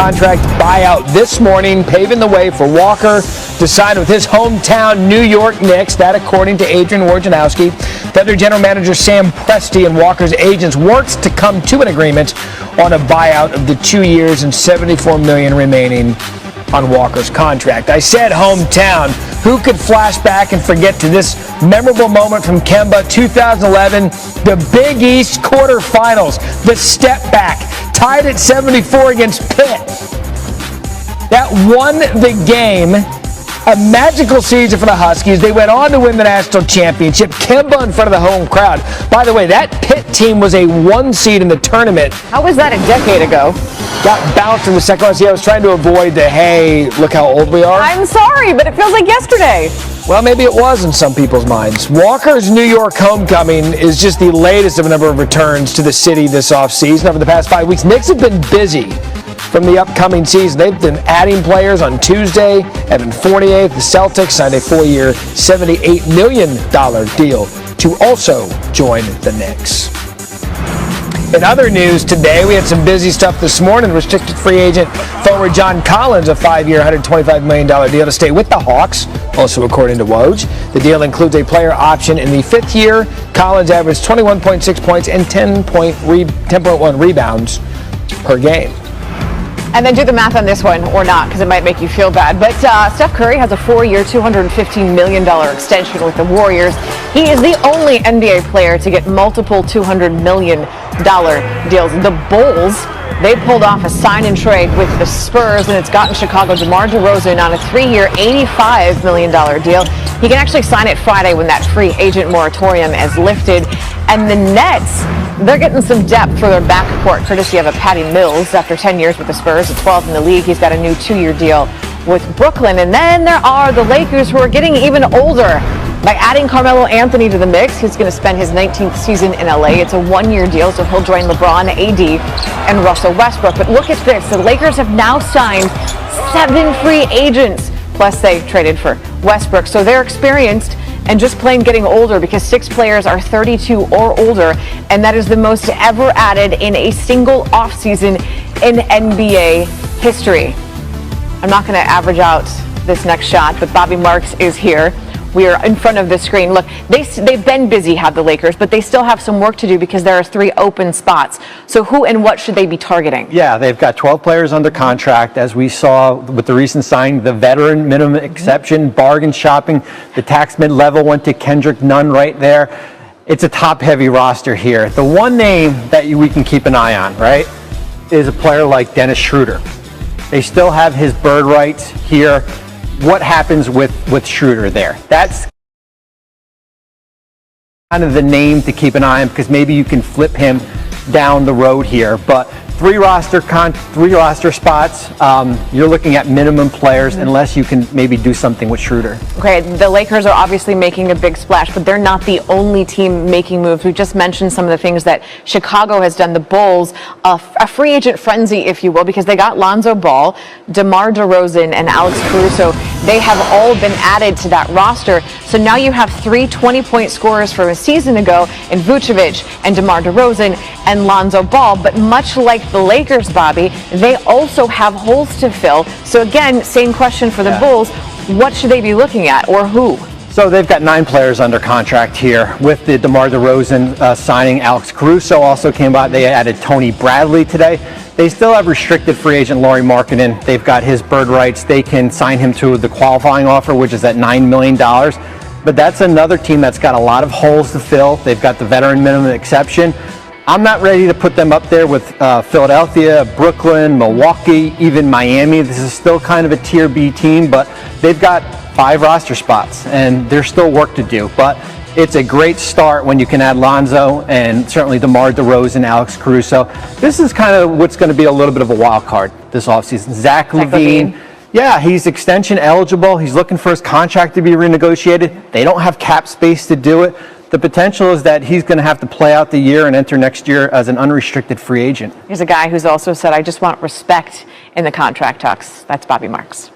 Contract buyout this morning, paving the way for Walker to sign with his hometown New York Knicks. That, according to Adrian. Thunder general manager Sam Presti and Walker's agents worked to come to an agreement on a buyout of the 2 years and $74 million remaining on Walker's contract. I said hometown. Who could flash back and forget to this memorable moment from Kemba 2011, the Big East quarterfinals, the step back, tied at 74 against Pitt. That won the game. A magical season for the Huskies. They went on to win the national championship. Kemba in front of the home crowd. By the way, that Pitt team was a 1 seed in the tournament. How was that a decade ago? Got bounced in the second round. See, I was trying to avoid the, hey, look how old we are. I'm sorry, but it feels like yesterday. Well, maybe it was in some people's minds. Walker's New York homecoming is just the latest of a number of returns to the city this offseason. Over the past 5 weeks, Knicks have been busy from the upcoming season. They've been adding players. On Tuesday, Evan Fournier, the Celtics signed a 4-year, $78 million deal to also join the Knicks. In other news today, we had some busy stuff this morning. Restricted free agent forward John Collins, a 5-year, $125 million deal to stay with the Hawks, also according to Woj. The deal includes a player option in the 5th year. Collins averaged 21.6 points and 10.1 rebounds per game. And then do the math on this one, or not, because it might make you feel bad. But Steph Curry has a 4-year, $215 million extension with the Warriors. He is the only NBA player to get multiple $200 million deals. The Bulls, they pulled off a sign and trade with the Spurs, and it's gotten Chicago DeMar DeRozan on a 3-year, $85 million deal. He can actually sign it Friday when that free agent moratorium is lifted. And the Nets, they're getting some depth for their backcourt, courtesy of a Patty Mills. After 10 years with the Spurs, at 12 in the league, he's got a new 2-year deal with Brooklyn. And then there are the Lakers, who are getting even older. By adding Carmelo Anthony to the mix, he's going to spend his 19th season in LA. It's a 1-year deal, so he'll join LeBron, AD, and Russell Westbrook. But look at this. The Lakers have now signed 7 free agents. Plus, they traded for Westbrook. So they're experienced and just plain getting older, because 6 players are 32 or older, and that is the most ever added in a single offseason in NBA history. I'm not going to average out this next shot, but Bobby Marks is here. We are in front of the screen. Look, they've been busy, have the Lakers, but they still have some work to do because there are 3 open spots. So who and what should they be targeting? Yeah, they've got 12 players under contract. As we saw with the recent signing, the veteran minimum exception, bargain shopping, the tax mid-level went to Kendrick Nunn right there. It's a top-heavy roster here. The one name that we can keep an eye on, right, is a player like Dennis Schroeder. They still have his bird rights here. What happens with Schroeder there? That's kind of the name to keep an eye on, because maybe you can flip him down the road here. But 3 roster spots. You're looking at minimum players, unless you can maybe do something with Schroeder. Okay, the Lakers are obviously making a big splash, but they're not the only team making moves. We just mentioned some of the things that Chicago has done. The Bulls, a free agent frenzy, if you will, because they got Lonzo Ball, DeMar DeRozan, and Alex Caruso. They have all been added to that roster. So now you have 3 20-point scorers from a season ago in Vucevic and DeMar DeRozan and Lonzo Ball. But much like the Lakers, Bobby, they also have holes to fill. So again, same question for the Bulls. What should they be looking at, or who? So they've got 9 players under contract here with the DeMar DeRozan signing. Alex Caruso also came out. They added Tony Bradley today. They still have restricted free agent Lauri Markkanen. They've got his bird rights. They can sign him to the qualifying offer, which is at $9 million. But that's another team that's got a lot of holes to fill. They've got the veteran minimum exception. I'm not ready to put them up there with Philadelphia, Brooklyn, Milwaukee, even Miami. This is still kind of a tier B team, but they've got 5 roster spots, and there's still work to do. But it's a great start when you can add Lonzo and certainly DeMar DeRozan, Alex Caruso. This is kind of what's going to be a little bit of a wild card this offseason. Zach LaVine. Yeah, he's extension eligible. He's looking for his contract to be renegotiated. They don't have cap space to do it. The potential is that he's going to have to play out the year and enter next year as an unrestricted free agent. Here's a guy who's also said, I just want respect in the contract talks. That's Bobby Marks.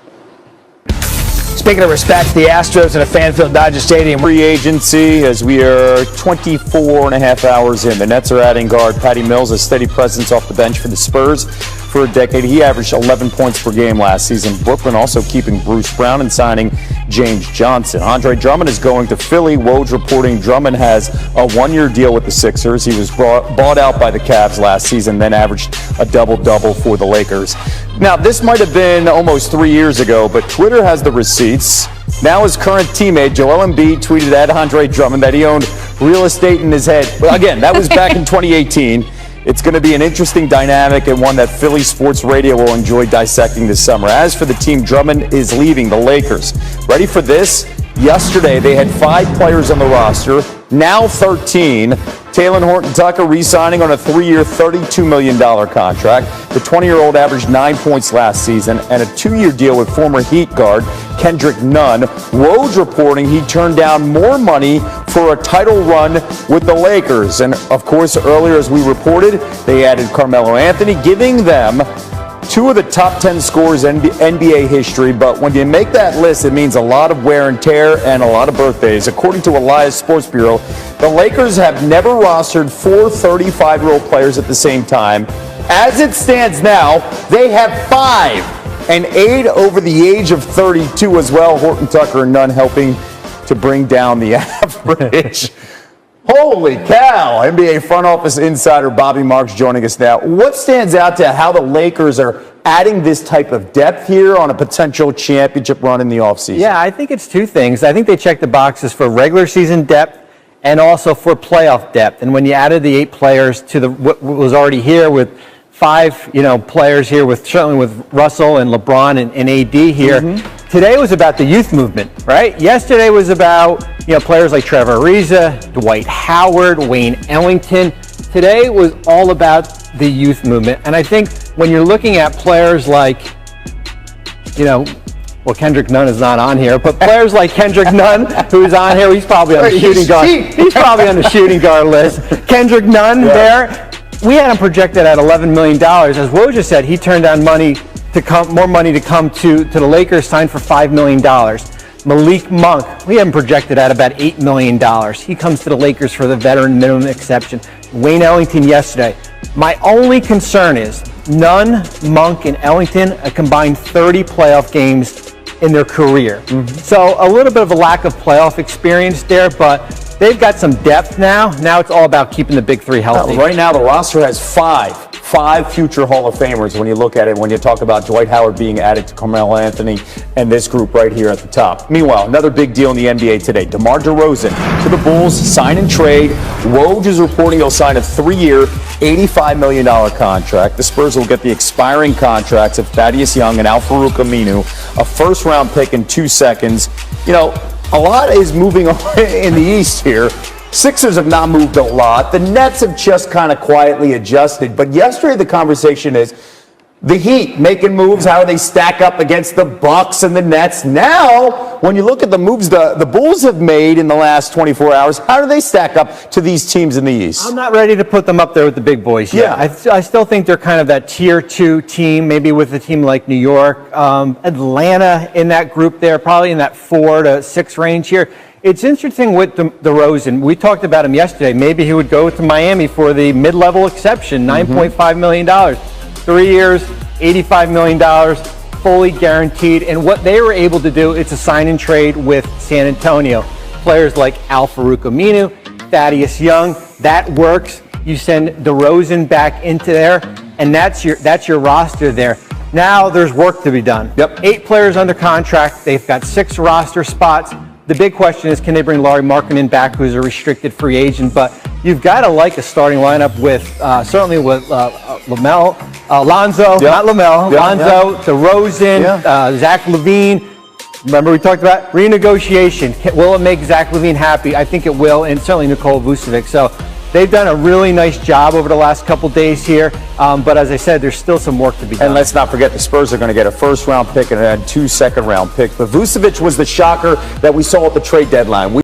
Speaking of respect, the Astros at a fan-filled Dodger Stadium. Free agency as we are 24 and a half hours in. The Nets are adding guard Patty Mills, a steady presence off the bench for the Spurs. for a decade. He averaged 11 points per game last season. Brooklyn also keeping Bruce Brown and signing James Johnson. Andre Drummond is going to Philly. Woj reporting Drummond has a one-year deal with the Sixers. He was bought out by the Cavs last season, then averaged a double-double for the Lakers. Now, this might have been almost 3 years ago, but Twitter has the receipts. Now his current teammate, Joel Embiid, tweeted at Andre Drummond that he owned real estate in his head. Well, again, that was back in 2018. It's going to be an interesting dynamic and one that Philly Sports Radio will enjoy dissecting this summer. As for the team, Drummond is leaving the Lakers. Ready for this? Yesterday, they had 5 players on the roster, now 13. Talen Horton-Tucker re-signing on a 3-year, $32 million contract. The 20-year-old averaged 9 points last season and a 2-year deal with former Heat guard Kendrick Nunn. Woj reporting he turned down more money for a title run with the Lakers. And, of course, earlier as we reported, they added Carmelo Anthony, giving them 2 of the top 10 scorers in NBA history, but when you make that list, it means a lot of wear and tear and a lot of birthdays. According to Elias Sports Bureau, the Lakers have never rostered 4 35-year-old players at the same time. As it stands now, they have 5, and 8 over the age of 32 as well. Horton-Tucker and Nunn helping to bring down the average. Holy cow! NBA front office insider Bobby Marks joining us now. What stands out to how the Lakers are adding this type of depth here on a potential championship run in the offseason? Yeah, I think it's 2 things. I think they check the boxes for regular season depth and also for playoff depth. And when you added the 8 players to what was already here with 5, players here with certainly with Russell and LeBron and AD here. Today was about the youth movement, right? Yesterday was about players like Trevor Ariza, Dwight Howard, Wayne Ellington. Today was all about the youth movement, and I think when you're looking at players like, Kendrick Nunn is not on here, but players like Kendrick Nunn, who's on here, he's probably on the shooting guard. He's probably on the shooting guard list. Kendrick Nunn there. We had him projected at $11 million. As Woj just said, he turned down more money to come to the Lakers, signed for $5 million. Malik Monk, we had him projected at about $8 million. He comes to the Lakers for the veteran minimum exception. Wayne Ellington yesterday. My only concern is Nunn, Monk, and Ellington a combined 30 playoff games in their career. So a little bit of a lack of playoff experience there, but they've got some depth now. Now it's all about keeping the big 3 healthy. Right now, the roster has 5 future Hall of Famers when you look at it, when you talk about Dwight Howard being added to Carmelo Anthony and this group right here at the top. Meanwhile, another big deal in the NBA today. DeMar DeRozan to the Bulls, sign and trade. Woj is reporting he'll sign a 3-year, $85 million contract. The Spurs will get the expiring contracts of Thaddeus Young and Al-Farouq Aminu, a first-round pick in 2 seconds. A lot is moving on in the East here. Sixers have not moved a lot. The Nets have just kind of quietly adjusted. But yesterday the conversation is the Heat making moves, how they stack up against the Bucks and the Nets. Now, when you look at the moves the Bulls have made in the last 24 hours, how do they stack up to these teams in the East? I'm not ready to put them up there with the big boys yet. I still think they're kind of that tier 2 team, maybe with a team like New York. Atlanta in that group there, probably in that 4 to 6 range here. It's interesting with DeRozan. We talked about him yesterday. Maybe he would go to Miami for the mid-level exception, $9.5 million. 3 years, $85 million, fully guaranteed. And what they were able to do, it's a sign and trade with San Antonio. Players like Al-Farouq Aminu, Thaddeus Young, that works. You send DeRozan back into there, and that's your roster there. Now there's work to be done. 8 players under contract. They've got 6 roster spots. The big question is, can they bring Lauri Markkanen back, who's a restricted free agent? But you've got to like a starting lineup with, certainly with Lonzo, not LaMelo, Lonzo, DeRozan, Zach LaVine. Remember we talked about renegotiation. Will it make Zach LaVine happy? I think it will, and certainly Nikola Vucevic. So they've done a really nice job over the last couple days here. But as I said, there's still some work to be done. And let's not forget the Spurs are going to get a first-round pick and 2 second-round picks. But Vucevic was the shocker that we saw at the trade deadline.